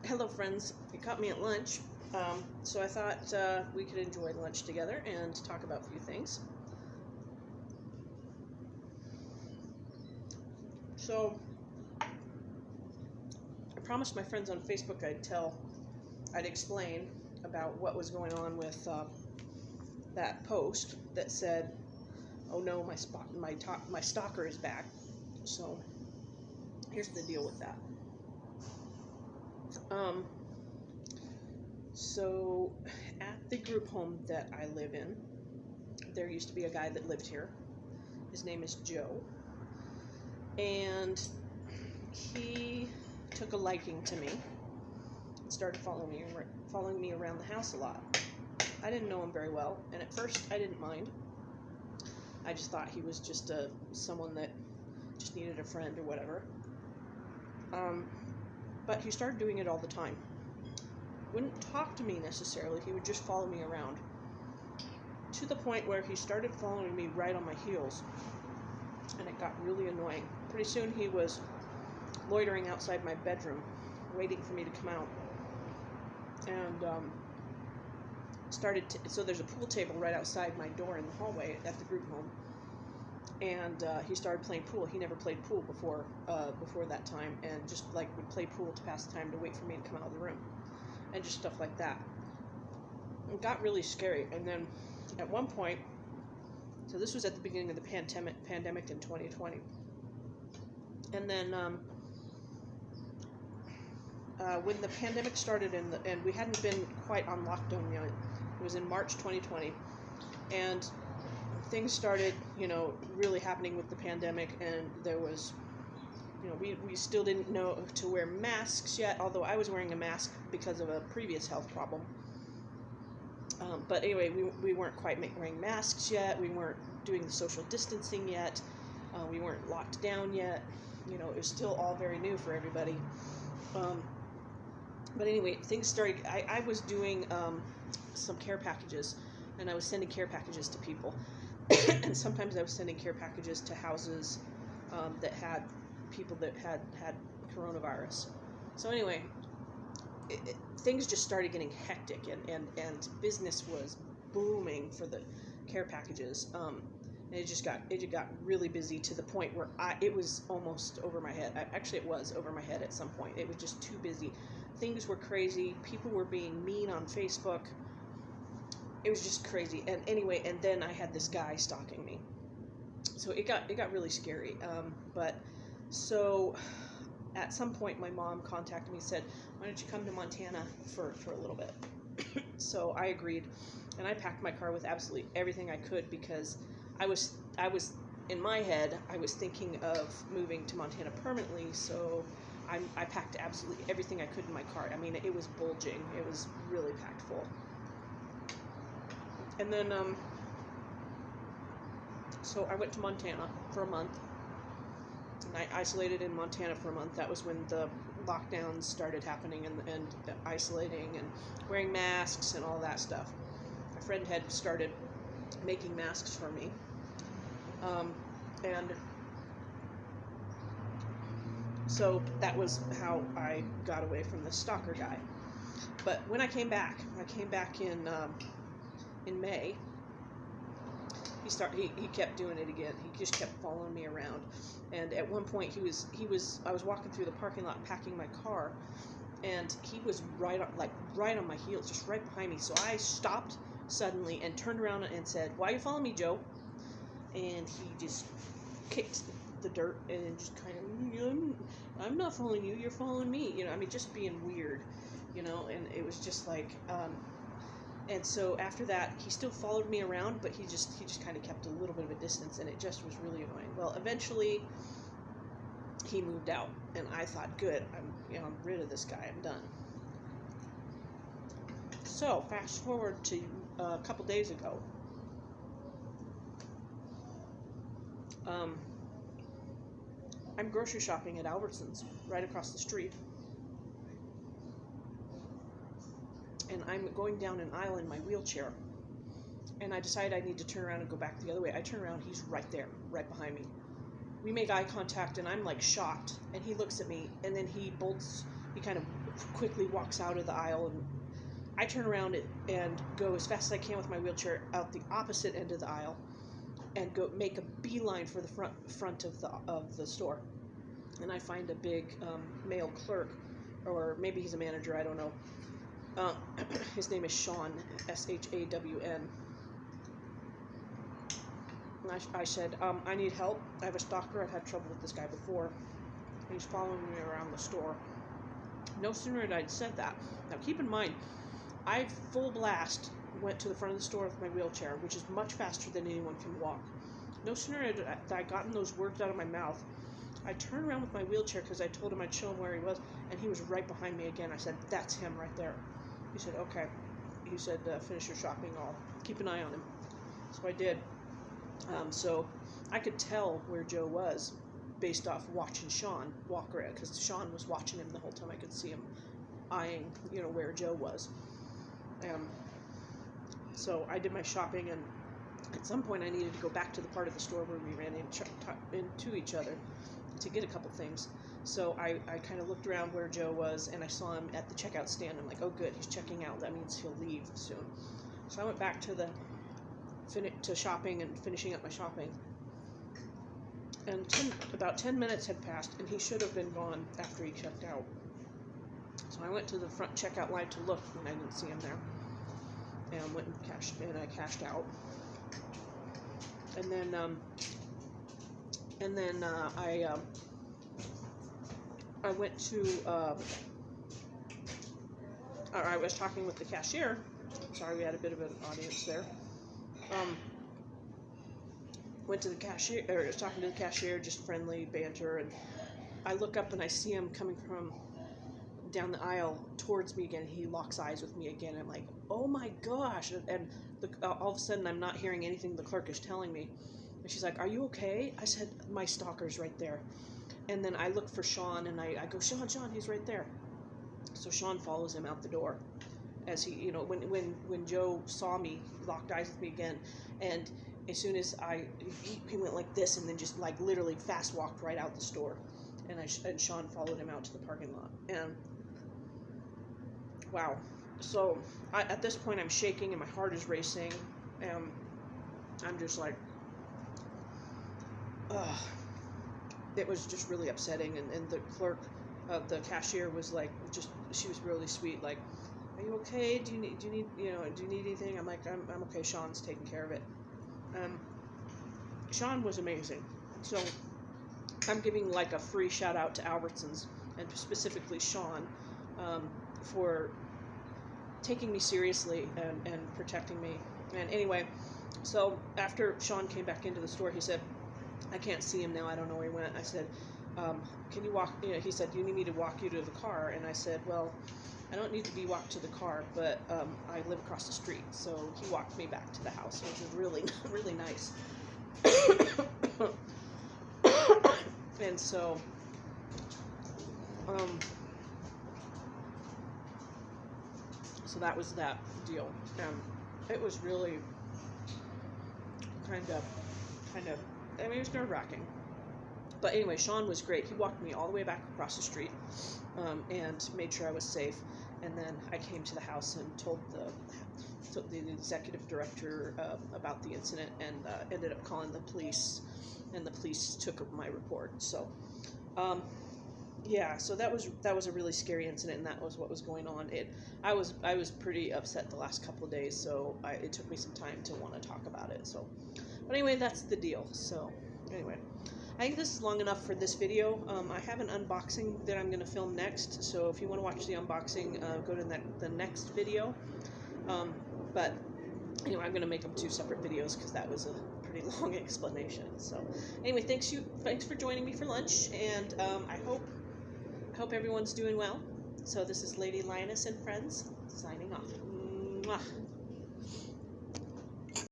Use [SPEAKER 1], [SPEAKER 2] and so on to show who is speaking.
[SPEAKER 1] Hello friends, you caught me at lunch, so I thought we could enjoy lunch together and talk about a few things. So, I promised my friends on Facebook I'd explain about what was going on with that post that said, "Oh no, my stalker is back." So, here's the deal with that. So at the group home that I live in, there used to be a guy that lived here. His name is Joe, and he took a liking to me and started following me around the house a lot. I didn't know him very well, and at first I didn't mind. I just thought he was just someone that just needed a friend or whatever. But he started doing it all the time. Wouldn't talk to me necessarily, he would just follow me around, to the point where he started following me right on my heels, and it got really annoying. Pretty soon he was loitering outside my bedroom, waiting for me to come out, and so there's a pool table right outside my door in the hallway at the group home, and he started playing pool. He never played pool before that time, and just like would play pool to pass the time, to wait for me to come out of the room, and just stuff like that. It got really scary. And then at one point, so this was at the beginning of the pandemic in 2020, and then when the pandemic started and we hadn't been quite on lockdown yet, it was in March 2020, and things started, really happening with the pandemic, and there was, we still didn't know to wear masks yet, although I was wearing a mask because of a previous health problem. But anyway, we weren't quite wearing masks yet, we weren't doing the social distancing yet, we weren't locked down yet, it was still all very new for everybody. But anyway, things started. I was doing some care packages, and I was sending care packages to people. And sometimes I was sending care packages to houses that had people that had coronavirus. So anyway, things just started getting hectic, and business was booming for the care packages. And it got really busy, to the point where it was almost over my head. Actually, it was over my head at some point. It was just too busy. Things were crazy. People were being mean on Facebook. It was just crazy. And anyway, and then I had this guy stalking me. So it got really scary. But so at some point, my mom contacted me and said, "Why don't you come to Montana for a little bit?" So I agreed, and I packed my car with absolutely everything I could, because I was in my head, I was thinking of moving to Montana permanently. So I packed absolutely everything I could in my car. I mean, it was bulging. It was really packed full. And then, so I went to Montana for a month, and I isolated in Montana for a month. That was when the lockdowns started happening, and isolating and wearing masks and all that stuff. A friend had started making masks for me, and so that was how I got away from the stalker guy. But when I came back in May, he kept doing it again. He just kept following me around, and at one point I was walking through the parking lot packing my car, and he was right on my heels, just right behind me. So I stopped suddenly and turned around and said, "Why are you following me, Joe?" And he just kicked the dirt and just kind of, "I'm not following you, you're following me," just being weird, and it was just like, and so after that, he still followed me around, but he just kind of kept a little bit of a distance, and it just was really annoying. Well, eventually he moved out, and I thought, good, I'm rid of this guy, I'm done. So fast forward to a couple days ago. I'm grocery shopping at Albertsons, right across the street, and I'm going down an aisle in my wheelchair, and I decide I need to turn around and go back the other way. I turn around, he's right there, right behind me. We make eye contact, and I'm like shocked, and he looks at me, and then he bolts he kind of quickly walks out of the aisle, and I turn around and go as fast as I can with my wheelchair out the opposite end of the aisle, and go make a beeline for the front of the store. And I find a big male clerk, or maybe he's a manager, I don't know. His name is Sean, S-H-A-W-N. And I said, I need help. I have a stalker. I've had trouble with this guy before. He's following me around the store. No sooner had I said that. Now keep in mind, I full blast went to the front of the store with my wheelchair, which is much faster than anyone can walk. No sooner had I gotten those words out of my mouth, I turned around with my wheelchair because I told him I'd show him where he was, and he was right behind me again. I said, that's him right there. He said, okay. He said, finish your shopping. I'll keep an eye on him. So I did. So I could tell where Joe was based off watching Sean walk around, because Sean was watching him the whole time. I could see him eyeing, where Joe was. So I did my shopping, and at some point I needed to go back to the part of the store where we ran into each other to get a couple things. So I kind of looked around where Joe was, and I saw him at the checkout stand. I'm like, oh good, he's checking out. That means he'll leave soon. So I went back to shopping and finishing up my shopping. And about 10 minutes had passed, and he should have been gone after he checked out. So I went to the front checkout line to look, and I didn't see him there. And went and I cashed out. And then I went to I was talking with the cashier. Sorry, we had a bit of an audience there. Went to the cashier, or I was talking to the cashier, just friendly banter, and I look up and I see him coming from down the aisle towards me again. He locks eyes with me again. I'm like, oh my gosh. And all of a sudden I'm not hearing anything the clerk is telling me. And she's like, are you okay? I said, my stalker's right there. And then I look for Sean, and I go, Sean, he's right there. So Sean follows him out the door. As he, when Joe saw me, he locked eyes with me again. And as soon as he went like this, and then just like literally fast walked right out the store. And Sean followed him out to the parking lot. And wow. So at this point I'm shaking and my heart is racing, and I'm just like, it was just really upsetting. And the clerk, the cashier was like, she was really sweet, like, are you okay? Do you need anything? I'm like, I'm okay. Sean's taking care of it. Sean was amazing. So I'm giving like a free shout out to Albertsons, and specifically Sean, for taking me seriously and protecting me. And anyway, so after Sean came back into the store, he said, I can't see him now. I don't know where he went. I said, can you walk? He said, do you need me to walk you to the car? And I said, well, I don't need to be walked to the car, but I live across the street. So he walked me back to the house, which was really, really nice. And so, so that was that deal. It was really kind of, I mean, it was nerve-wracking. But anyway, Sean was great. He walked me all the way back across the street, and made sure I was safe. And then I came to the house and told the executive director about the incident, and ended up calling the police, and the police took my report. So, yeah, so that was a really scary incident, and that was what was going on. I was pretty upset the last couple of days, so it took me some time to want to talk about it. So, but anyway, that's the deal. So, anyway. I think this is long enough for this video. I have an unboxing that I'm going to film next, so if you want to watch the unboxing, go to the next video. But anyway, I'm going to make them 2 separate videos because that was a pretty long explanation. So anyway, thanks for joining me for lunch, and I hope everyone's doing well. So this is Lady Lioness and Friends signing off. Mwah.